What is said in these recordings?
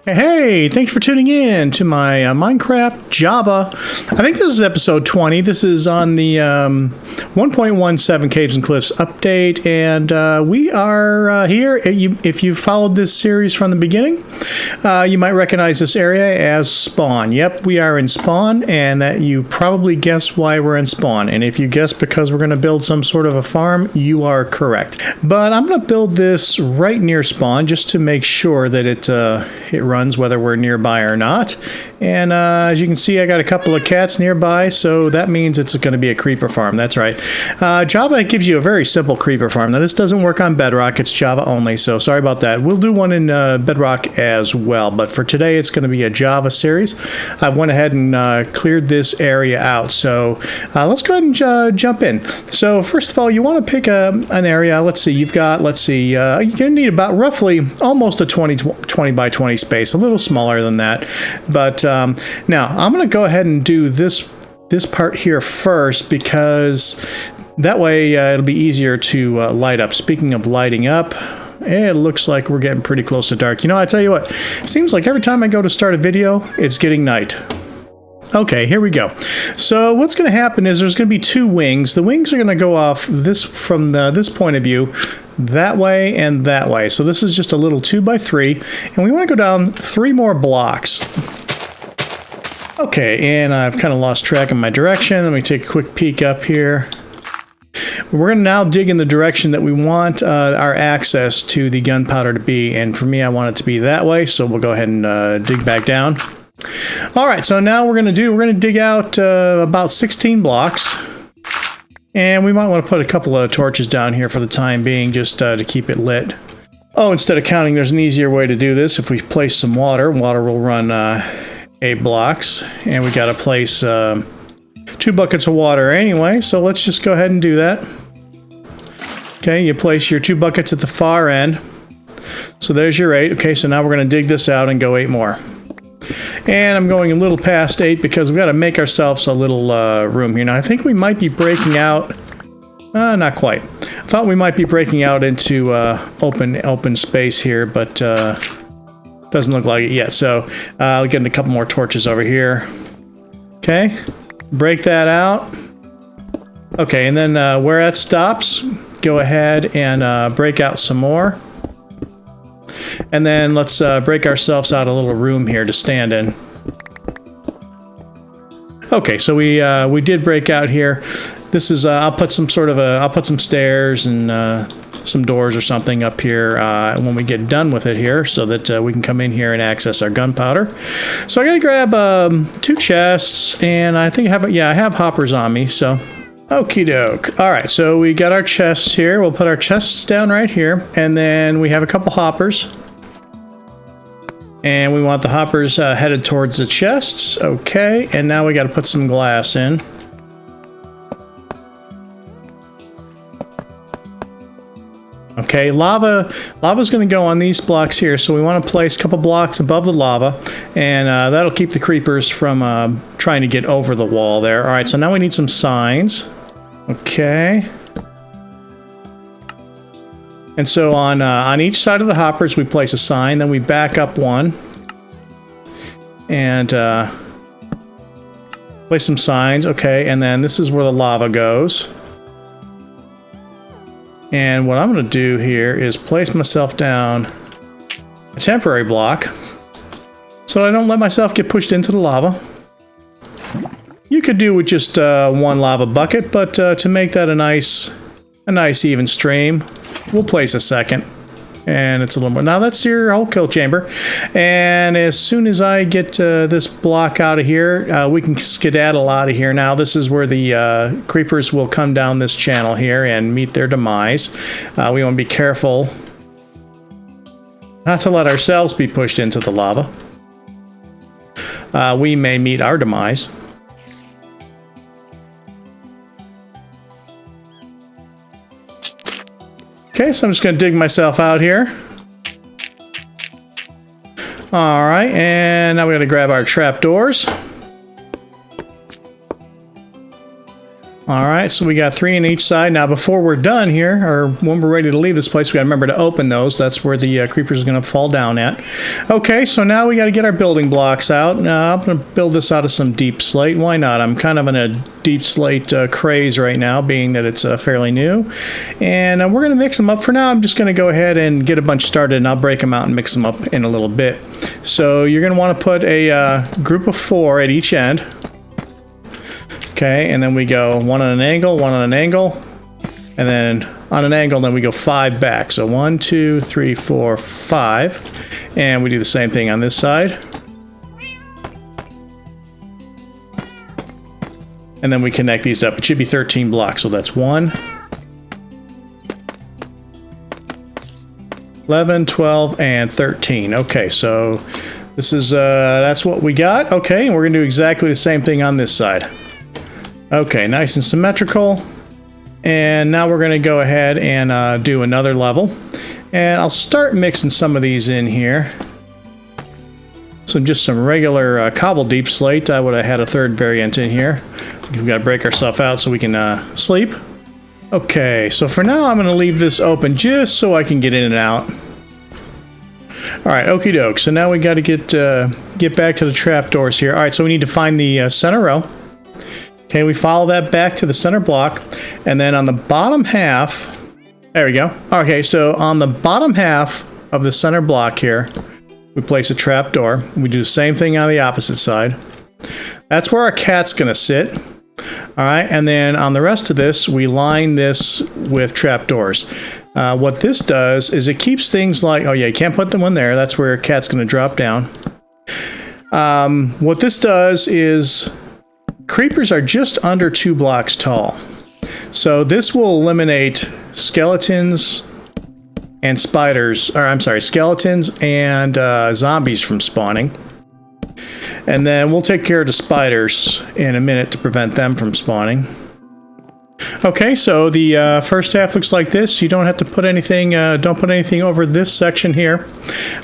Hey, thanks for tuning in to my Minecraft Java. I think this is episode 20. This is on the 1.17 Caves and Cliffs update, and we are here. If you followed this series from the beginning, you might recognize this area as Spawn. Yep, we are in Spawn, and that you probably guessed why we're in Spawn. And if you guessed because we're going to build some sort of a farm, you are correct. But I'm going to build this right near Spawn just to make sure that it runs whether we're nearby or not. And as you can see, I got a couple of cats nearby, so that means it's going to be a creeper farm. That's right. Java gives you a very simple creeper farm. Now, this doesn't work on Bedrock. It's Java only, so sorry about that. We'll do one in Bedrock as well, but for today, it's going to be a Java series. I went ahead and cleared this area out, so let's go ahead and jump in. So first of all, you want to pick an area. Let's see, you're going to need about roughly almost a 20 by 20 space, a little smaller than that, but now I'm going to go ahead and do this part here first, because that way it'll be easier to light up. Speaking of lighting up, it looks like we're getting pretty close to dark. You know, I tell you what, it seems like every time I go to start a video, it's getting night. Okay, here we go. So what's going to happen is there's going to be two wings. The wings are going to go off from this point of view, that way and that way. So this is just a little 2x3, and we want to go down 3 more blocks. Okay, and I've kind of lost track of my direction. Let me take a quick peek up here. We're going to now dig in the direction that we want our access to the gunpowder to be, and for me, I want it to be that way, so we'll go ahead and dig back down. All right, so now we're going to dig out about 16 blocks, and we might want to put a couple of torches down here for the time being, just to keep it lit. Oh, instead of counting, there's an easier way to do this. If we place some water will run 8 blocks, and we got to place 2 buckets of water anyway, so let's just go ahead and do that. Okay, you place your 2 buckets at the far end, so there's your 8. Okay, so now we're going to dig this out and go 8 more. And I'm going a little past 8 because we've got to make ourselves a little room here. Now, I think we might be breaking out, not quite. I thought we might be breaking out into open space here, but doesn't look like it yet. So I'll get a couple more torches over here. Okay, break that out. Okay, and then where that stops, go ahead and break out some more. And then let's break ourselves out a little room here to stand in. Okay, so we did break out here. This is I'll put some stairs and some doors or something up here when we get done with it here, so that we can come in here and access our gunpowder. So I gotta grab 2 chests, and I think I have hoppers on me, so okie doke. All right, so we got our chests here. We'll put our chests down right here, and then we have a couple hoppers, and we want the hoppers headed towards the chests. Okay, and now we got to put some glass in. Okay, lava's going to go on these blocks here, so we want to place a couple blocks above the lava, and that'll keep the creepers from trying to get over the wall there. All right, so now we need some signs. Okay. And so on each side of the hoppers, we place a sign, then we back up one, and place some signs. Okay, and then this is where the lava goes. And what I'm going to do here is place myself down a temporary block so I don't let myself get pushed into the lava. You could do with just 1 lava bucket, but to make that a nice even stream, we'll place a second. And it's a little more. Now that's your whole kill chamber. And as soon as I get this block out of here, we can skedaddle out of here. Now this is where the creepers will come down this channel here and meet their demise. We want to be careful not to let ourselves be pushed into the lava. We may meet our demise. Okay, so I'm just going to dig myself out here. All right, and now we're going to grab our trapdoors. All right, so we got 3 on each side. Now, before we're done here, or when we're ready to leave this place, we got to remember to open those. That's where the creepers are going to fall down at. Okay, so now we got to get our building blocks out. I'm going to build this out of some deep slate. Why not? I'm kind of in a deep slate craze right now, being that it's fairly new. And we're going to mix them up. For now, I'm just going to go ahead and get a bunch started, and I'll break them out and mix them up in a little bit. So you're going to want to put a group of 4 at each end. Okay, and then we go 1 on an angle, 1 on an angle, and then on an angle, then we go 5 back. So 1, 2, 3, 4, 5. And we do the same thing on this side. And then we connect these up. It should be 13 blocks, so that's 1, 11, 12, and 13. Okay, so this is, that's what we got. Okay, and we're going to do exactly the same thing on this side. Okay, nice and symmetrical. And now we're going to go ahead and do another level. And I'll start mixing some of these in here. So just some regular cobble deep slate. I would have had a third variant in here. We've got to break ourselves out so we can sleep. Okay, so for now I'm going to leave this open just so I can get in and out. Alright, okie doke. So now we got to get back to the trapdoors here. Alright, so we need to find the center row. Okay, we follow that back to the center block, and then on the bottom half, there we go. Okay, so on the bottom half of the center block here, we place a trap door. We do the same thing on the opposite side. That's where our cat's going to sit. All right, and then on the rest of this, we line this with trap doors. What this does is it keeps things like, oh yeah, you can't put them in there. That's where a cat's going to drop down. What this does is creepers are just under 2 blocks tall. So this will eliminate skeletons and spiders, or I'm sorry, skeletons and zombies from spawning. And then we'll take care of the spiders in a minute to prevent them from spawning. Okay, so the first half looks like this. You don't have to put anything, don't put anything over this section here.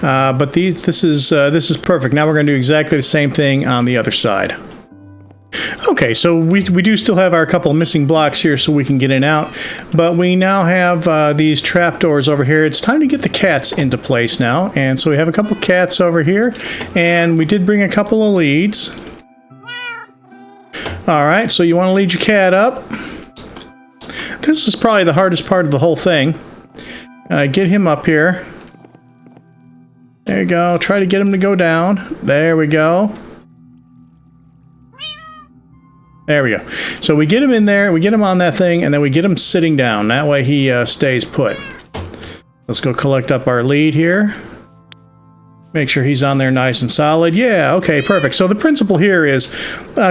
But this is perfect. Now we're going to do exactly the same thing on the other side. Okay, so we do still have our couple of missing blocks here so we can get in and out, but we now have these trapdoors over here. It's time to get the cats into place now, and so we have a couple cats over here, and we did bring a couple of leads. Alright, so you want to lead your cat up. This is probably the hardest part of the whole thing. Get him up here. There you go. Try to get him to go down. There we go. There we go. So we get him in there, we get him on that thing, and then we get him sitting down. That way he stays put. Let's go collect up our lead here. Make sure he's on there nice and solid. Yeah, okay, perfect. So the principle here is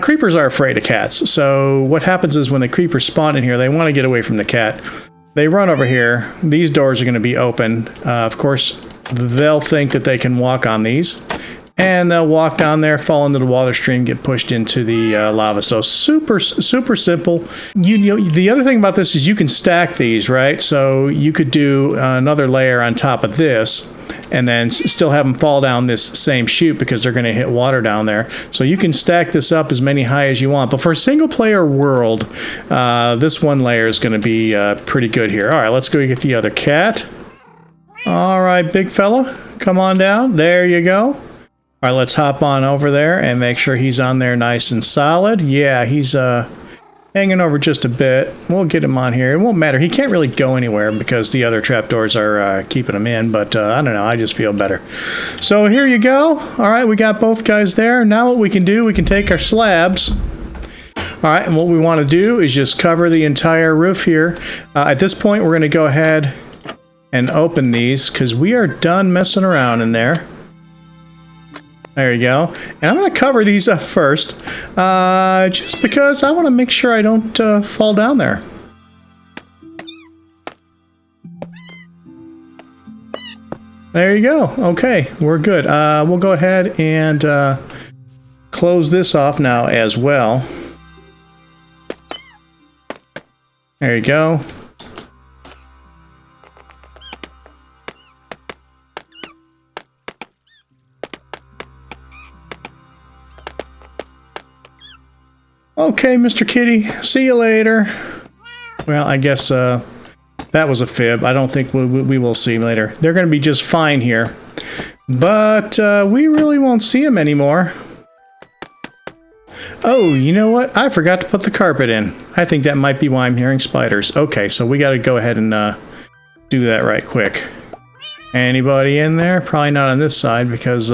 creepers are afraid of cats. So what happens is when the creepers spawn in here, they want to get away from the cat. They run over here. These doors are going to be open. Of course, they'll think that they can walk on these. And they'll walk down there, fall into the water stream, get pushed into the lava. So super simple. The other thing about this is you can stack these, right? So you could do another layer on top of this, and then still have them fall down this same chute because they're going to hit water down there. So you can stack this up as many high as you want. But for a single-player world, this one layer is going to be pretty good here. All right, let's go get the other cat. All right, big fella, come on down. There you go. All right, let's hop on over there and make sure he's on there nice and solid. Yeah, he's hanging over just a bit. We'll get him on here. It won't matter. He can't really go anywhere because the other trapdoors are keeping him in, but I don't know. I just feel better. So here you go. All right, we got both guys there. Now what we can do, we can take our slabs. All right, and what we want to do is just cover the entire roof here. At this point, we're going to go ahead and open these because we are done messing around in there. There you go. And I'm going to cover these up first, just because I want to make sure I don't fall down there. There you go. Okay, we're good. We'll go ahead and close this off now as well. There you go. Okay, Mr. Kitty, see you later. Well, I guess that was a fib. I don't think we will see him later. They're going to be just fine here. But we really won't see him anymore. Oh, you know what? I forgot to put the carpet in. I think that might be why I'm hearing spiders. Okay, so we got to go ahead and do that right quick. Anybody in there? Probably not on this side because...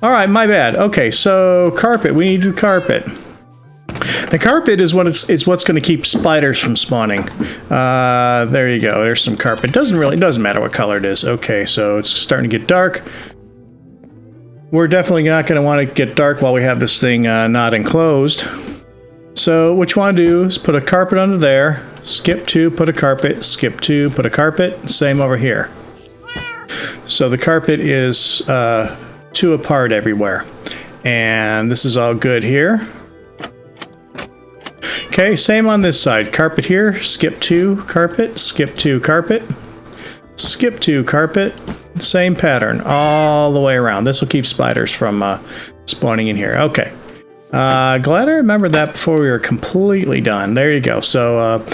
Alright, my bad. Okay, so carpet. We need to do carpet. The carpet is what's going to keep spiders from spawning. There you go. There's some carpet. Doesn't matter what color it is. Okay, so it's starting to get dark. We're definitely not going to want to get dark while we have this thing not enclosed. So what you want to do is put a carpet under there. Skip 2, put a carpet. Skip 2, put a carpet. Same over here. So the carpet is 2 apart everywhere. And this is all good here. Okay, same on this side. Carpet here, skip 2, carpet, skip 2, carpet, skip 2, carpet. Same pattern all the way around. This will keep spiders from spawning in here. Okay. Glad I remembered that before we were completely done. There you go. So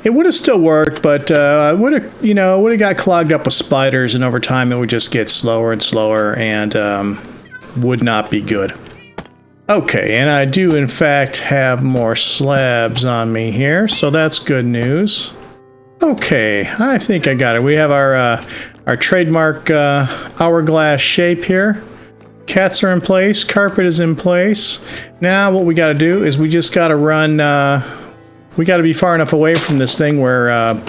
it would have still worked, but would have got clogged up with spiders, and over time it would just get slower and slower, and would not be good. Okay, and I do in fact have more slabs on me here, so that's good news. Okay, I think I got it. We have our trademark hourglass shape here. Cats are in place, carpet is in place. Now what we got to do is we just got to run, we got to be far enough away from this thing where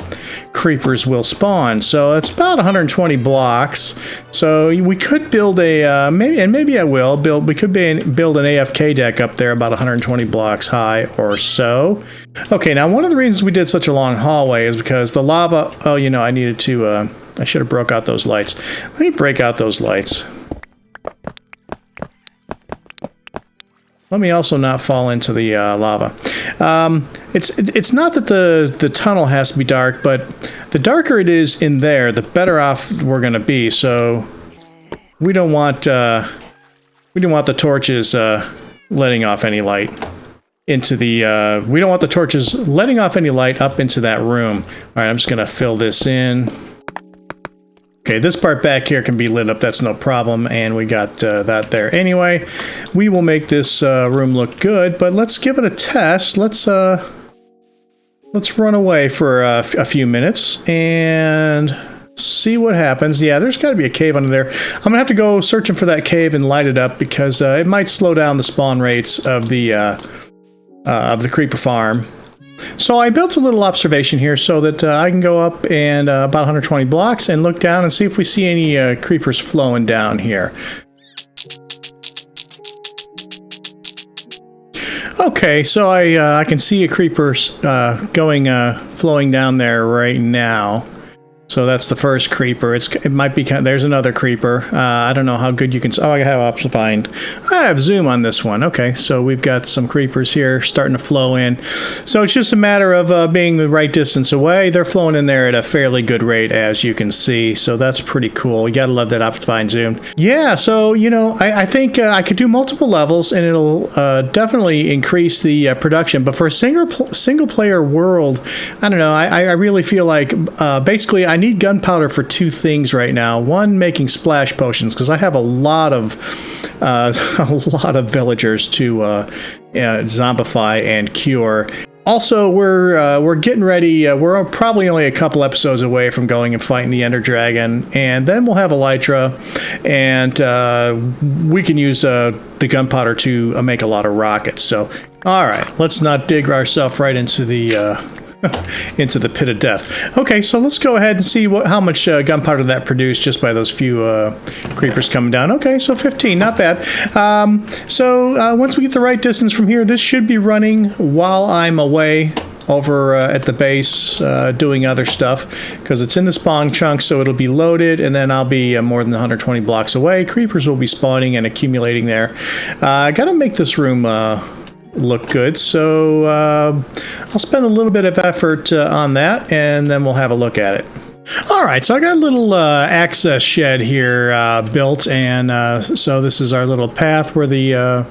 creepers will spawn. So it's about 120 blocks. So we could build a, maybe I will, we could build an AFK deck up there about 120 blocks high or so. Okay, now one of the reasons we did such a long hallway is because the lava, oh, you know, I needed to, I should have broke out those lights. Let me break out those lights. Let me also not fall into the lava. It's not that the tunnel has to be dark, but the darker it is in there, the better off we're going to be. So we don't want the torches letting off any light into the. We don't want the torches letting off any light up into that room. All right, I'm just going to fill this in. Okay, this part back here can be lit up, that's no problem, and we got that there. Anyway, we will make this room look good, but let's give it a test. Let's run away for a few minutes and see what happens. Yeah, there's got to be a cave under there. I'm going to have to go searching for that cave and light it up because it might slow down the spawn rates of the creeper farm. So I built a little observation here so that I can go up and about 120 blocks and look down and see if we see any creepers flowing down here. Okay, so I can see a creeper flowing down there right now. So that's the first creeper. It might be kind of, there's another creeper. I don't know how good you can. Oh, I have Optifine. I have zoom on this one. Okay, so we've got some creepers here starting to flow in. So it's just a matter of being the right distance away. They're flowing in there at a fairly good rate, as you can see. So that's pretty cool. You gotta love that Optifine zoom. Yeah. So you know, I think I could do multiple levels, and it'll definitely increase the production. But for a single player world, I don't know. I really feel like basically I need gunpowder for 2 things right now. One, making splash potions, because I have a lot of villagers to zombify and cure. Also, we're getting ready. We're probably only a couple episodes away from going and fighting the Ender Dragon, and then we'll have Elytra, and we can use the gunpowder to make a lot of rockets. So, all right, let's not dig ourselves right into the into the pit of death. Okay, so let's go ahead and see how much gunpowder that produced just by those few creepers coming down. Okay, so 15, not bad. So once we get the right distance from here, this should be running while I'm away over at the base doing other stuff, because it's in the spawn chunk, so it'll be loaded, and then I'll be more than 120 blocks away. Creepers will be spawning and accumulating there. I gotta make this room look good, so I'll spend a little bit of effort on that, and then we'll have a look at it. Alright, so I got a little access shed here built, and so this is our little path where the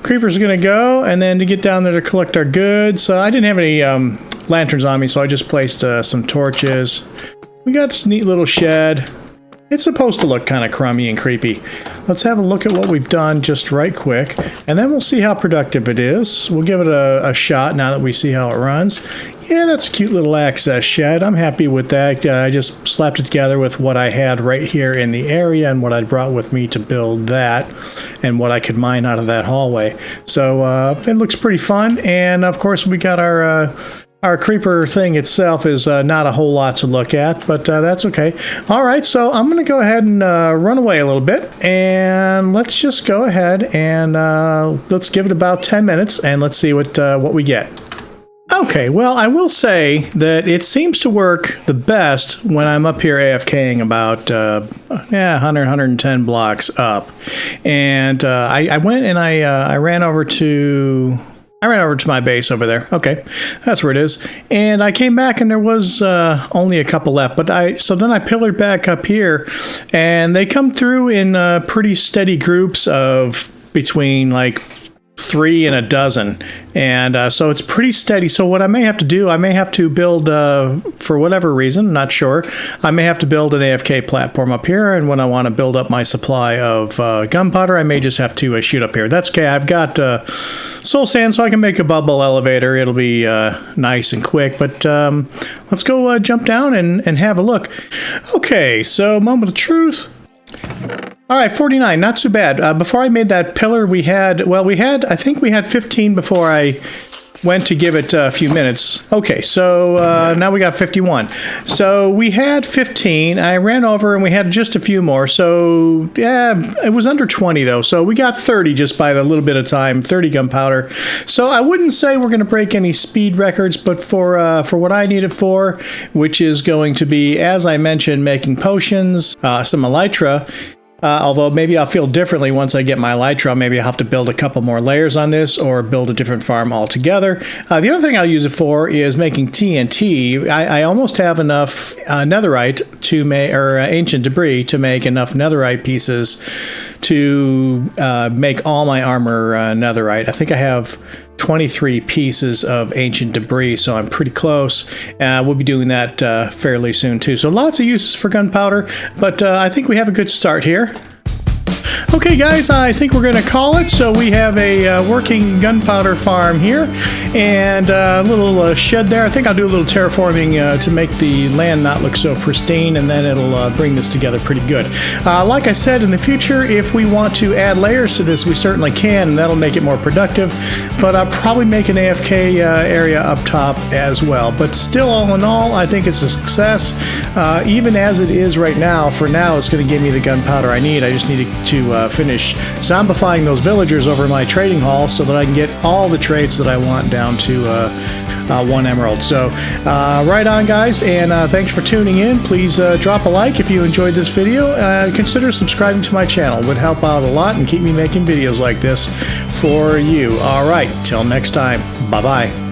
Creeper's gonna go, and then to get down there to collect our goods. I didn't have any lanterns on me, so I just placed some torches. We got this neat little shed. It's supposed to look kind of crummy and creepy. Let's have a look at what we've done just right quick, and then we'll see how productive it is. We'll give it a shot now that we see how it runs. Yeah, that's a cute little access shed. I'm happy with that. I just slapped it together with what I had right here in the area and what I brought with me to build that and what I could mine out of that hallway. So it looks pretty fun, and of course we got our creeper thing itself is not a whole lot to look at, but that's okay. All right, so I'm going to go ahead and run away a little bit, and let's just go ahead and let's give it about 10 minutes, and let's see what we get. Okay, well, I will say that it seems to work the best when I'm up here AFKing about 100, 110 blocks up. And I went and I ran over to my base over there. Okay, that's where it is. And I came back and there was only a couple left. So then I pillared back up here, and they come through in pretty steady groups of between like 3 and a dozen, and so it's pretty steady. So what I may have to do, I may have to build for whatever reason, not sure, I may have to build an AFK platform up here, and when I want to build up my supply of gunpowder, I may just have to shoot up here. That's okay. I've got soul sand, so I can make a bubble elevator. It'll be nice and quick, but let's go jump down and have a look. Okay, so moment of truth. All right, 49, not too bad. Before I made that pillar, I think we had 15 before I went to give it a few minutes. Okay, so now we got 51. So we had 15. I ran over and we had just a few more. So yeah, it was under 20 though. So we got 30 just by a little bit of time, 30 gunpowder. So I wouldn't say we're going to break any speed records, but for what I need it for, which is going to be, as I mentioned, making potions, some elytra. Although maybe I'll feel differently once I get my elytra. Maybe I'll have to build a couple more layers on this or build a different farm altogether. The other thing I'll use it for is making TNT. I almost have enough netherite to make, or ancient debris to make enough netherite pieces to make all my armor netherite. I think I have 23 pieces of ancient debris, so I'm pretty close. We'll be doing that fairly soon too. So lots of uses for gunpowder, but I think we have a good start here. Okay guys, I think we're going to call it. So we have a working gunpowder farm here and a little shed there. I think I'll do a little terraforming to make the land not look so pristine, and then it'll bring this together pretty good. Like I said, in the future, if we want to add layers to this, we certainly can, and that'll make it more productive, but I'll probably make an AFK area up top as well. But still, all in all, I think it's a success. Even as it is right now, for now, it's going to give me the gunpowder I need. I just need to finish zombifying those villagers over my trading hall so that I can get all the trades that I want down to 1 emerald. So right on guys, and thanks for tuning in. Please drop a like if you enjoyed this video. Consider subscribing to my channel. It would help out a lot and keep me making videos like this for you. All right, till next time, bye bye.